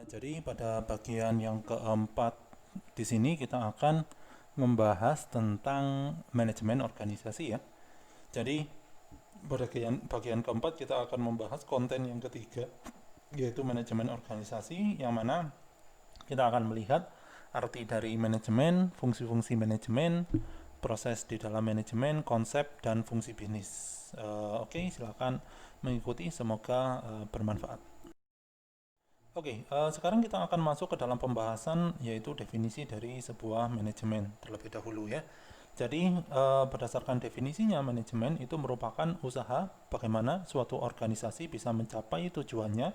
Jadi pada bagian yang keempat di sini kita akan membahas tentang manajemen organisasi ya. Jadi pada bagian keempat kita akan membahas konten yang ketiga, yaitu manajemen organisasi, yang mana kita akan melihat arti dari manajemen, fungsi-fungsi manajemen, proses di dalam manajemen, konsep dan fungsi bisnis. Oke, silakan mengikuti, semoga bermanfaat. Oke, sekarang kita akan masuk ke dalam pembahasan, yaitu definisi dari sebuah manajemen terlebih dahulu ya. Jadi berdasarkan definisinya, manajemen itu merupakan usaha bagaimana suatu organisasi bisa mencapai tujuannya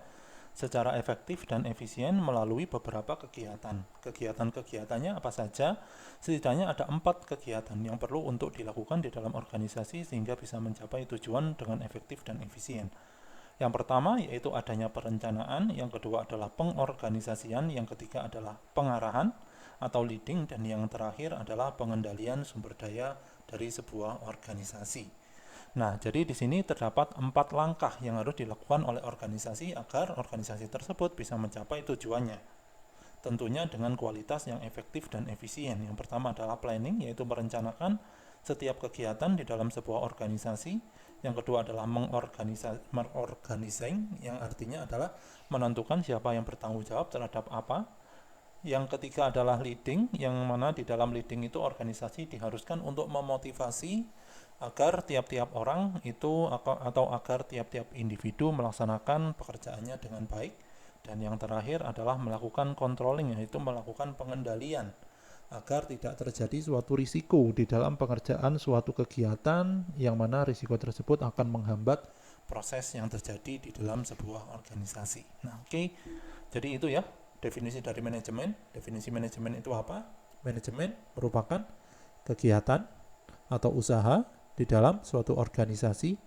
secara efektif dan efisien melalui beberapa kegiatan. Kegiatan-kegiatannya apa saja? Setidaknya ada 4 kegiatan yang perlu untuk dilakukan di dalam organisasi sehingga bisa mencapai tujuan dengan efektif dan efisien. Yang pertama yaitu adanya perencanaan, yang kedua adalah pengorganisasian, yang ketiga adalah pengarahan atau leading, dan yang terakhir adalah pengendalian sumber daya dari sebuah organisasi. Nah, jadi di sini terdapat 4 langkah yang harus dilakukan oleh organisasi agar organisasi tersebut bisa mencapai tujuannya. Tentunya dengan kualitas yang efektif dan efisien. Yang pertama adalah planning, yaitu merencanakan setiap kegiatan di dalam sebuah organisasi. Yang kedua adalah mengorganising, yang artinya adalah menentukan siapa yang bertanggung jawab terhadap apa. Yang ketiga adalah leading, yang mana di dalam leading itu organisasi diharuskan untuk memotivasi agar tiap-tiap orang itu atau agar tiap-tiap individu melaksanakan pekerjaannya dengan baik. Dan yang terakhir adalah melakukan controlling, yaitu melakukan pengendalian agar tidak terjadi suatu risiko di dalam pengerjaan suatu kegiatan yang mana risiko tersebut akan menghambat proses yang terjadi di dalam sebuah organisasi. Nah, oke. Jadi itu ya definisi dari manajemen. Definisi manajemen itu apa? Manajemen merupakan kegiatan atau usaha di dalam suatu organisasi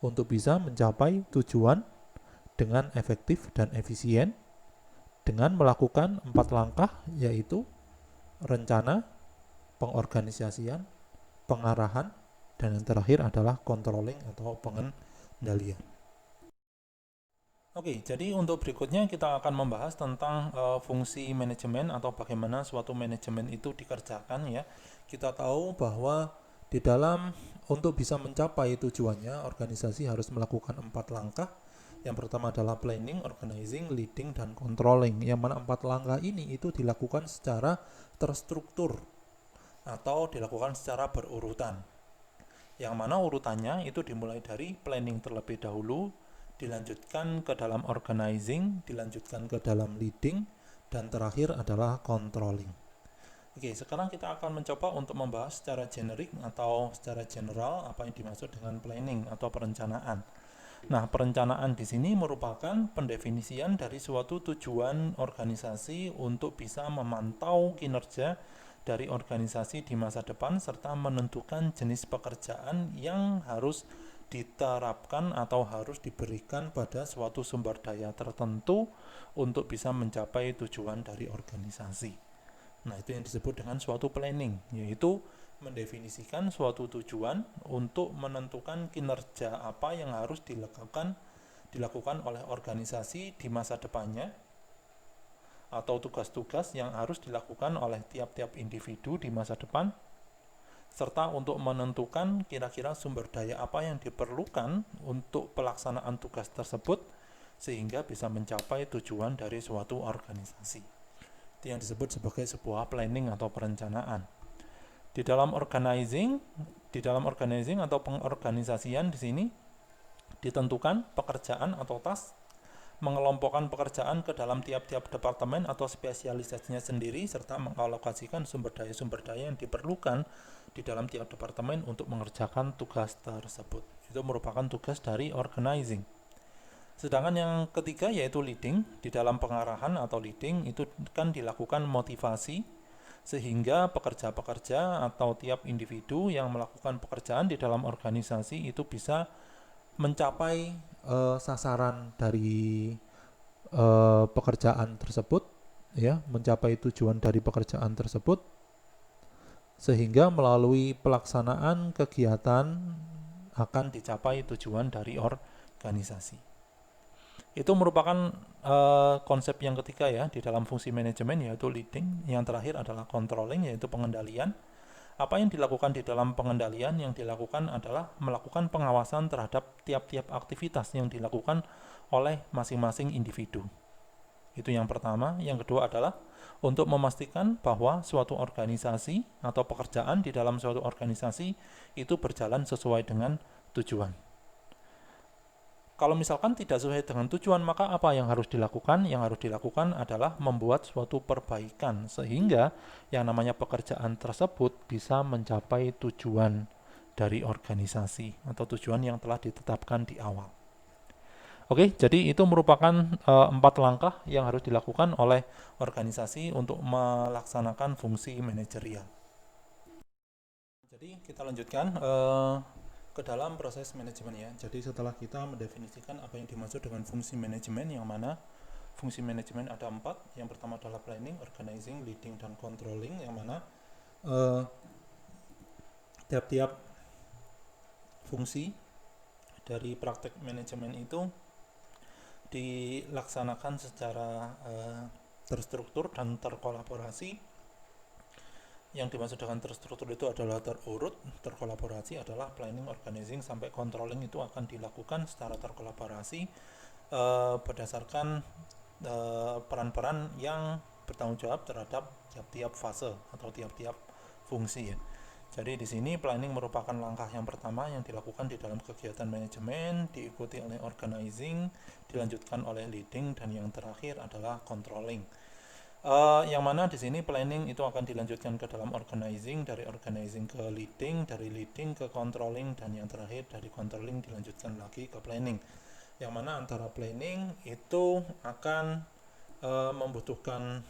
untuk bisa mencapai tujuan dengan efektif dan efisien dengan melakukan 4 langkah, yaitu rencana, pengorganisasian, pengarahan, dan yang terakhir adalah controlling atau pengendalian. Oke, jadi untuk berikutnya kita akan membahas tentang fungsi manajemen atau bagaimana suatu manajemen itu dikerjakan ya. Kita tahu bahwa di dalam untuk bisa mencapai tujuannya, organisasi harus melakukan 4 langkah. Yang pertama adalah planning, organizing, leading, dan controlling. Yang mana 4 langkah ini itu dilakukan secara terstruktur atau dilakukan secara berurutan. Yang mana urutannya itu dimulai dari planning terlebih dahulu, dilanjutkan ke dalam organizing, dilanjutkan ke dalam leading, dan terakhir adalah controlling. Oke, sekarang kita akan mencoba untuk membahas secara generik atau secara general apa yang dimaksud dengan planning atau perencanaan. Nah, perencanaan di sini merupakan pendefinisian dari suatu tujuan organisasi untuk bisa memantau kinerja dari organisasi di masa depan serta menentukan jenis pekerjaan yang harus diterapkan atau harus diberikan pada suatu sumber daya tertentu untuk bisa mencapai tujuan dari organisasi. Nah, itu yang disebut dengan suatu planning, yaitu mendefinisikan suatu tujuan untuk menentukan kinerja apa yang harus dilakukan oleh organisasi di masa depannya, atau tugas-tugas yang harus dilakukan oleh tiap-tiap individu di masa depan, serta untuk menentukan kira-kira sumber daya apa yang diperlukan untuk pelaksanaan tugas tersebut sehingga bisa mencapai tujuan dari suatu organisasi. Itu yang disebut sebagai sebuah planning atau perencanaan. Di dalam organizing atau pengorganisasian di sini ditentukan pekerjaan atau task, mengelompokkan pekerjaan ke dalam tiap-tiap departemen atau spesialisasinya sendiri, serta mengalokasikan sumber daya yang diperlukan di dalam tiap departemen untuk mengerjakan tugas tersebut. Itu merupakan tugas dari organizing. Sedangkan yang ketiga yaitu leading. Di dalam pengarahan atau leading itu kan dilakukan motivasi sehingga pekerja-pekerja atau tiap individu yang melakukan pekerjaan di dalam organisasi itu bisa mencapai sasaran dari pekerjaan tersebut, ya, mencapai tujuan dari pekerjaan tersebut, sehingga melalui pelaksanaan kegiatan akan dicapai tujuan dari organisasi. Itu merupakan konsep yang ketiga ya di dalam fungsi manajemen, yaitu leading. Yang terakhir adalah controlling, yaitu pengendalian. Apa yang dilakukan di dalam pengendalian? Yang dilakukan adalah melakukan pengawasan terhadap tiap-tiap aktivitas yang dilakukan oleh masing-masing individu. Itu yang pertama. Yang kedua adalah untuk memastikan bahwa suatu organisasi atau pekerjaan di dalam suatu organisasi itu berjalan sesuai dengan tujuan. Kalau misalkan tidak sesuai dengan tujuan, maka apa yang harus dilakukan? Yang harus dilakukan adalah membuat suatu perbaikan sehingga yang namanya pekerjaan tersebut bisa mencapai tujuan dari organisasi atau tujuan yang telah ditetapkan di awal. Oke, jadi itu merupakan 4 langkah yang harus dilakukan oleh organisasi untuk melaksanakan fungsi manajerial. Jadi kita lanjutkan ke dalam proses manajemen ya. Jadi setelah kita mendefinisikan apa yang dimaksud dengan fungsi manajemen, yang mana fungsi manajemen ada 4. Yang pertama adalah planning, organizing, leading, dan controlling, yang mana tiap-tiap fungsi dari praktek manajemen itu dilaksanakan secara terstruktur dan terkolaborasi. Yang dimaksud dengan terstruktur itu adalah terurut, terkolaborasi adalah planning, organizing, sampai controlling itu akan dilakukan secara terkolaborasi berdasarkan peran-peran yang bertanggung jawab terhadap tiap-tiap fase atau tiap-tiap fungsi ya. Jadi di sini planning merupakan langkah yang pertama yang dilakukan di dalam kegiatan manajemen, diikuti oleh organizing, dilanjutkan oleh leading, dan yang terakhir adalah controlling. Yang mana di sini planning itu akan dilanjutkan ke dalam organizing, dari organizing ke leading, dari leading ke controlling, dan yang terakhir dari controlling dilanjutkan lagi ke planning. Yang mana antara planning itu akan membutuhkan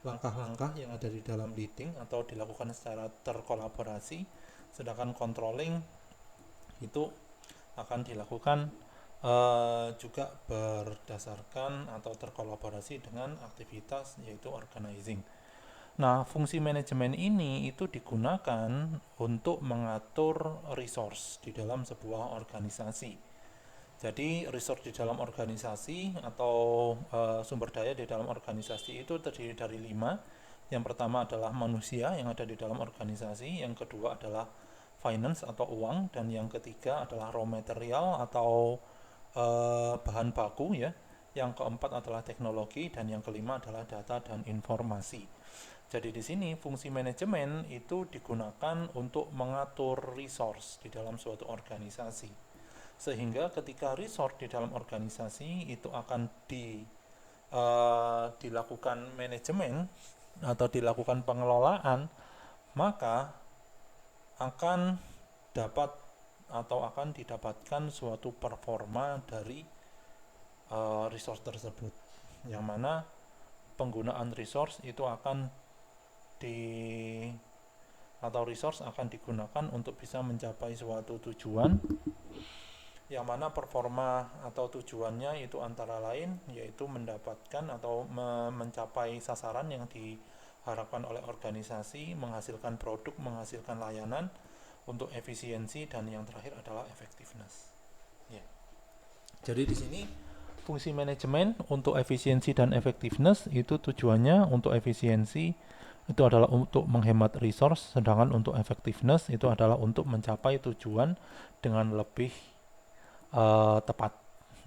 langkah-langkah yang ada di dalam leading atau dilakukan secara terkolaborasi, sedangkan controlling itu akan dilakukan juga berdasarkan atau terkolaborasi dengan aktivitas yaitu organizing. Nah, fungsi manajemen ini itu digunakan untuk mengatur resource di dalam sebuah organisasi. Jadi resource di dalam organisasi atau sumber daya di dalam organisasi itu terdiri dari 5. Yang pertama adalah manusia yang ada di dalam organisasi, yang kedua adalah finance atau uang, dan yang ketiga adalah raw material atau bahan baku ya. Yang keempat adalah teknologi, dan yang kelima adalah data dan informasi. Jadi di sini fungsi manajemen itu digunakan untuk mengatur resource di dalam suatu organisasi. Sehingga ketika resource di dalam organisasi itu akan dilakukan manajemen atau dilakukan pengelolaan, maka akan dapat atau akan didapatkan suatu performa dari resource tersebut, yang mana penggunaan resource itu akan resource akan digunakan untuk bisa mencapai suatu tujuan, yang mana performa atau tujuannya itu antara lain yaitu mendapatkan atau mencapai sasaran yang diharapkan oleh organisasi, menghasilkan produk, menghasilkan layanan, untuk efisiensi, dan yang terakhir adalah effectiveness. Ya. Jadi di sini fungsi manajemen untuk efisiensi dan effectiveness itu tujuannya untuk efisiensi itu adalah untuk menghemat resource, sedangkan untuk effectiveness itu adalah untuk mencapai tujuan dengan lebih tepat.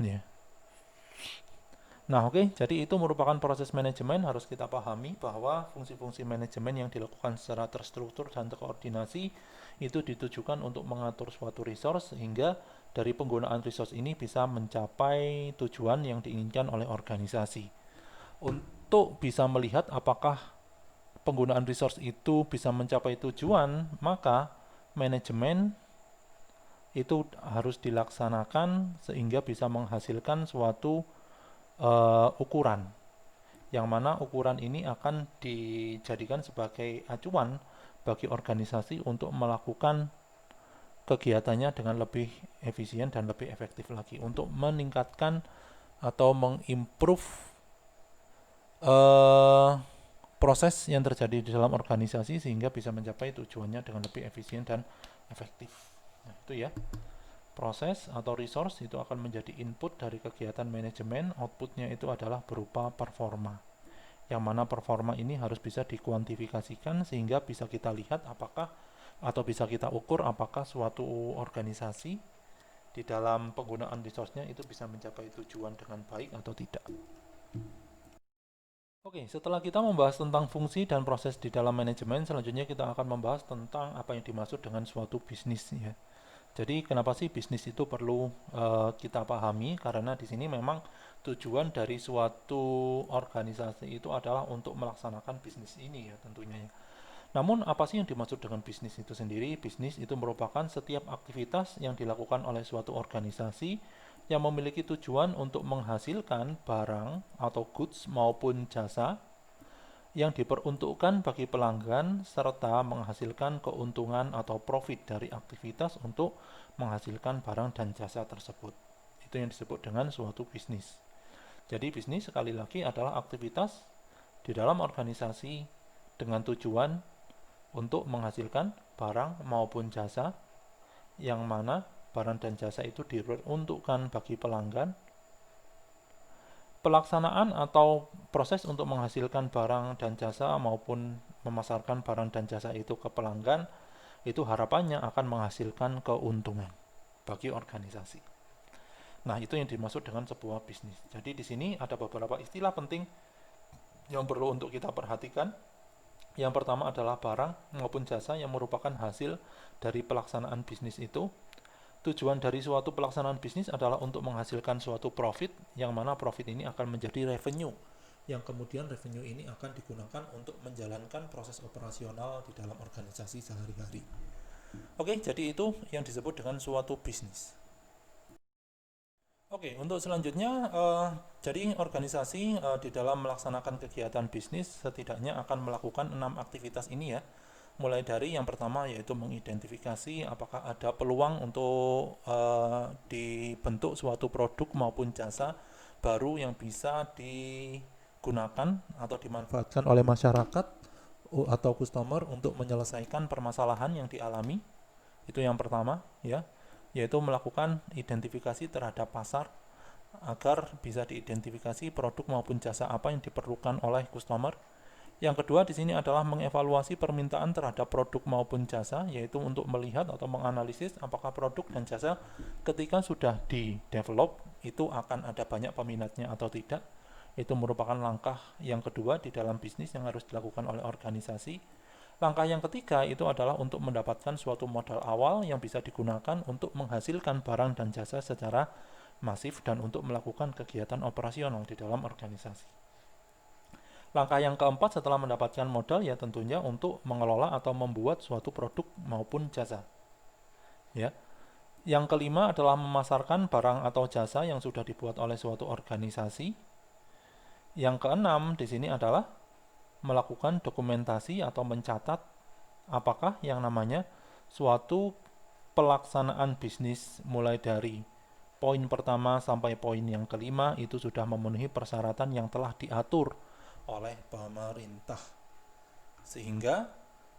Ya. Nah, oke, jadi itu merupakan proses manajemen. Harus kita pahami bahwa fungsi-fungsi manajemen yang dilakukan secara terstruktur dan terkoordinasi itu ditujukan untuk mengatur suatu resource sehingga dari penggunaan resource ini bisa mencapai tujuan yang diinginkan oleh organisasi. Untuk bisa melihat apakah penggunaan resource itu bisa mencapai tujuan, maka manajemen itu harus dilaksanakan sehingga bisa menghasilkan suatu ukuran, yang mana ukuran ini akan dijadikan sebagai acuan bagi organisasi untuk melakukan kegiatannya dengan lebih efisien dan lebih efektif lagi untuk meningkatkan atau mengimprove proses yang terjadi di dalam organisasi sehingga bisa mencapai tujuannya dengan lebih efisien dan efektif. Nah, itu ya. Proses atau resource itu akan menjadi input dari kegiatan manajemen, outputnya itu adalah berupa performa. Yang mana performa ini harus bisa dikuantifikasikan sehingga bisa kita lihat apakah atau bisa kita ukur apakah suatu organisasi di dalam penggunaan resource-nya itu bisa mencapai tujuan dengan baik atau tidak. Oke, setelah kita membahas tentang fungsi dan proses di dalam manajemen, selanjutnya kita akan membahas tentang apa yang dimaksud dengan suatu bisnis ya. Jadi kenapa sih bisnis itu perlu kita pahami? Karena di sini memang tujuan dari suatu organisasi itu adalah untuk melaksanakan bisnis ini ya tentunya ya. Namun apa sih yang dimaksud dengan bisnis itu sendiri? Bisnis itu merupakan setiap aktivitas yang dilakukan oleh suatu organisasi yang memiliki tujuan untuk menghasilkan barang atau goods maupun jasa yang diperuntukkan bagi pelanggan serta menghasilkan keuntungan atau profit dari aktivitas untuk menghasilkan barang dan jasa tersebut. Itu yang disebut dengan suatu bisnis. Jadi bisnis sekali lagi adalah aktivitas di dalam organisasi dengan tujuan untuk menghasilkan barang maupun jasa yang mana barang dan jasa itu diperuntukkan bagi pelanggan. Pelaksanaan atau proses untuk menghasilkan barang dan jasa maupun memasarkan barang dan jasa itu ke pelanggan itu harapannya akan menghasilkan keuntungan bagi organisasi. Nah, itu yang dimaksud dengan sebuah bisnis. Jadi di sini ada beberapa istilah penting yang perlu untuk kita perhatikan. Yang pertama adalah barang maupun jasa yang merupakan hasil dari pelaksanaan bisnis itu. Tujuan dari suatu pelaksanaan bisnis adalah untuk menghasilkan suatu profit, yang mana profit ini akan menjadi revenue, yang kemudian revenue ini akan digunakan untuk menjalankan proses operasional di dalam organisasi sehari-hari. Oke, jadi itu yang disebut dengan suatu bisnis. Oke, untuk selanjutnya, jadi organisasi di dalam melaksanakan kegiatan bisnis setidaknya akan melakukan 6 aktivitas ini ya. Mulai dari yang pertama yaitu mengidentifikasi apakah ada peluang untuk dibentuk suatu produk maupun jasa baru yang bisa digunakan atau dimanfaatkan oleh masyarakat atau customer untuk menyelesaikan permasalahan yang dialami. Itu yang pertama ya, yaitu melakukan identifikasi terhadap pasar agar bisa diidentifikasi produk maupun jasa apa yang diperlukan oleh customer. Yang kedua di sini adalah mengevaluasi permintaan terhadap produk maupun jasa, yaitu untuk melihat atau menganalisis apakah produk dan jasa ketika sudah di-develop itu akan ada banyak peminatnya atau tidak. Itu merupakan langkah yang kedua di dalam bisnis yang harus dilakukan oleh organisasi. Langkah yang ketiga itu adalah untuk mendapatkan suatu modal awal yang bisa digunakan untuk menghasilkan barang dan jasa secara masif dan untuk melakukan kegiatan operasional di dalam organisasi. Langkah yang keempat setelah mendapatkan modal ya tentunya untuk mengelola atau membuat suatu produk maupun jasa. Ya. Yang kelima adalah memasarkan barang atau jasa yang sudah dibuat oleh suatu organisasi. Yang keenam di sini adalah melakukan dokumentasi atau mencatat apakah yang namanya suatu pelaksanaan bisnis mulai dari poin pertama sampai poin yang kelima itu sudah memenuhi persyaratan yang telah diatur oleh pemerintah. Sehingga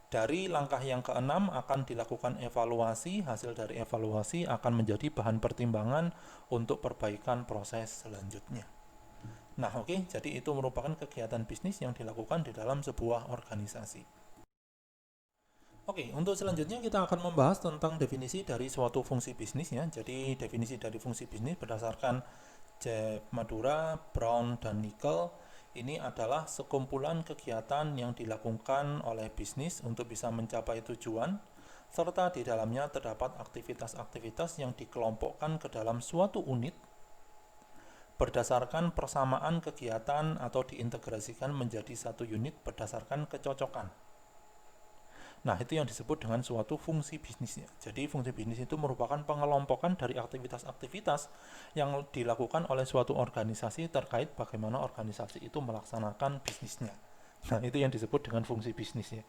dari langkah yang keenam akan dilakukan evaluasi, hasil dari evaluasi akan menjadi bahan pertimbangan untuk perbaikan proses selanjutnya. Nah, oke, jadi itu merupakan kegiatan bisnis yang dilakukan di dalam sebuah organisasi. Oke, untuk selanjutnya kita akan membahas tentang definisi dari suatu fungsi bisnis ya. Jadi definisi dari fungsi bisnis berdasarkan Jeff Madura, Brown, dan Nickel ini adalah sekumpulan kegiatan yang dilakukan oleh bisnis untuk bisa mencapai tujuan, serta di dalamnya terdapat aktivitas-aktivitas yang dikelompokkan ke dalam suatu unit berdasarkan persamaan kegiatan atau diintegrasikan menjadi satu unit berdasarkan kecocokan. Nah, itu yang disebut dengan suatu fungsi bisnisnya. Jadi, fungsi bisnis itu merupakan pengelompokan dari aktivitas-aktivitas yang dilakukan oleh suatu organisasi terkait bagaimana organisasi itu melaksanakan bisnisnya. Nah, itu yang disebut dengan fungsi bisnisnya.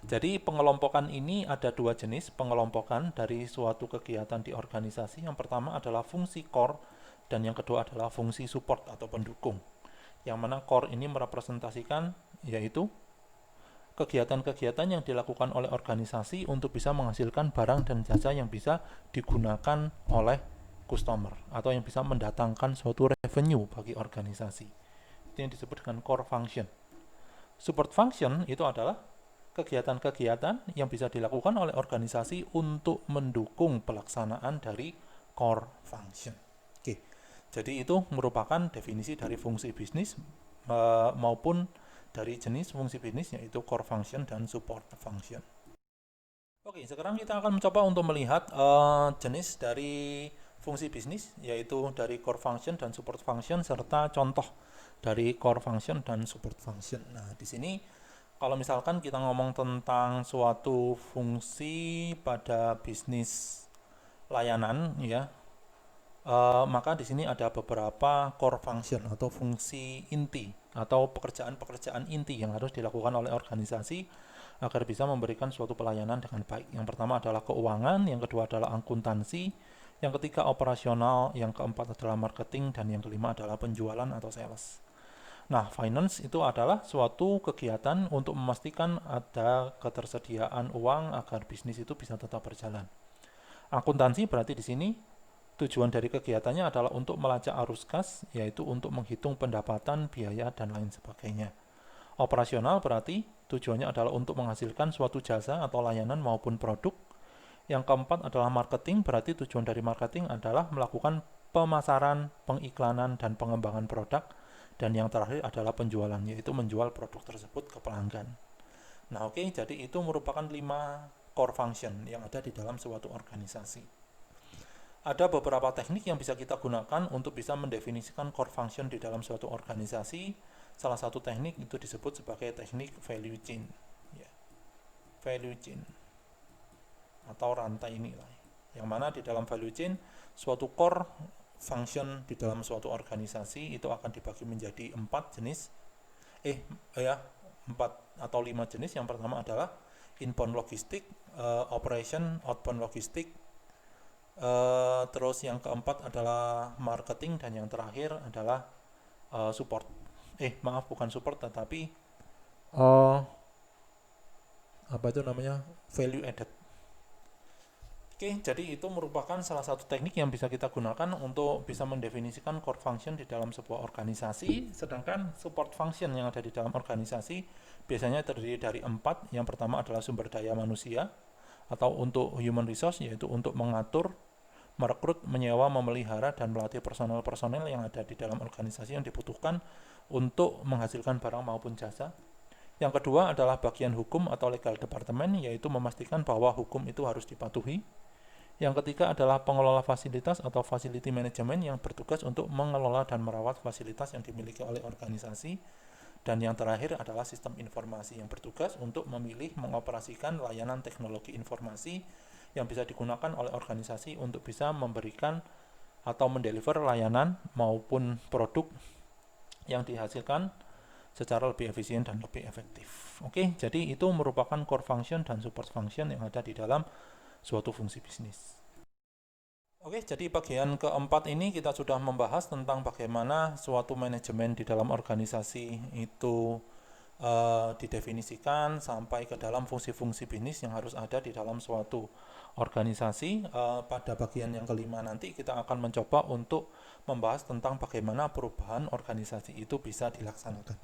Jadi, pengelompokan ini ada dua jenis pengelompokan dari suatu kegiatan di organisasi. Yang pertama adalah fungsi core dan yang kedua adalah fungsi support atau pendukung. Yang mana core ini merepresentasikan yaitu kegiatan-kegiatan yang dilakukan oleh organisasi untuk bisa menghasilkan barang dan jasa yang bisa digunakan oleh customer atau yang bisa mendatangkan suatu revenue bagi organisasi. Itu yang disebut dengan core function. Support function itu adalah kegiatan-kegiatan yang bisa dilakukan oleh organisasi untuk mendukung pelaksanaan dari core function. Oke, jadi itu merupakan definisi dari fungsi bisnis maupun dari jenis fungsi bisnis, yaitu core function dan support function. Oke, sekarang kita akan mencoba untuk melihat jenis dari fungsi bisnis, yaitu dari core function dan support function, serta contoh dari core function dan support function. Nah, di sini kalau misalkan kita ngomong tentang suatu fungsi pada bisnis layanan, ya, maka di sini ada beberapa core function atau fungsi inti atau pekerjaan-pekerjaan inti yang harus dilakukan oleh organisasi agar bisa memberikan suatu pelayanan dengan baik. Yang pertama adalah keuangan, yang kedua adalah akuntansi, yang ketiga operasional, yang keempat adalah marketing, dan yang kelima adalah penjualan atau sales. Nah, finance itu adalah suatu kegiatan untuk memastikan ada ketersediaan uang agar bisnis itu bisa tetap berjalan. Akuntansi berarti di sini tujuan dari kegiatannya adalah untuk melacak arus kas, yaitu untuk menghitung pendapatan, biaya, dan lain sebagainya. Operasional berarti tujuannya adalah untuk menghasilkan suatu jasa atau layanan maupun produk. Yang keempat adalah marketing, berarti tujuan dari marketing adalah melakukan pemasaran, pengiklanan, dan pengembangan produk. Dan yang terakhir adalah penjualan, yaitu menjual produk tersebut ke pelanggan. Nah, oke, jadi itu merupakan 5 core function yang ada di dalam suatu organisasi. Ada beberapa teknik yang bisa kita gunakan untuk bisa mendefinisikan core function di dalam suatu organisasi. Salah satu teknik itu disebut sebagai teknik value chain, ya. Value chain atau rantai nilai. Yang mana di dalam value chain, suatu core function di dalam suatu organisasi itu akan dibagi menjadi 4 jenis. 4 atau 5 jenis. Yang pertama adalah inbound logistik, operation, outbound logistik, terus yang keempat adalah marketing, dan yang terakhir adalah support. Bukan support, tetapi apa itu namanya, value added. Oke, jadi itu merupakan salah satu teknik yang bisa kita gunakan untuk bisa mendefinisikan core function di dalam sebuah organisasi. Sedangkan support function yang ada di dalam organisasi biasanya terdiri dari 4. Yang pertama adalah sumber daya manusia atau untuk human resource, yaitu untuk mengatur, merekrut, menyewa, memelihara, dan melatih personel-personel yang ada di dalam organisasi yang dibutuhkan untuk menghasilkan barang maupun jasa. Yang kedua adalah bagian hukum atau legal department, yaitu memastikan bahwa hukum itu harus dipatuhi. Yang ketiga adalah pengelola fasilitas atau facility management yang bertugas untuk mengelola dan merawat fasilitas yang dimiliki oleh organisasi. Dan yang terakhir adalah sistem informasi yang bertugas untuk memilih, mengoperasikan layanan teknologi informasi yang bisa digunakan oleh organisasi untuk bisa memberikan atau mendeliver layanan maupun produk yang dihasilkan secara lebih efisien dan lebih efektif. Oke, jadi itu merupakan core function dan support function yang ada di dalam suatu fungsi bisnis. Oke, jadi bagian keempat ini kita sudah membahas tentang bagaimana suatu manajemen di dalam organisasi itu didefinisikan sampai ke dalam fungsi-fungsi bisnis yang harus ada di dalam suatu organisasi. Pada bagian yang kelima nanti kita akan mencoba untuk membahas tentang bagaimana perubahan organisasi itu bisa dilaksanakan.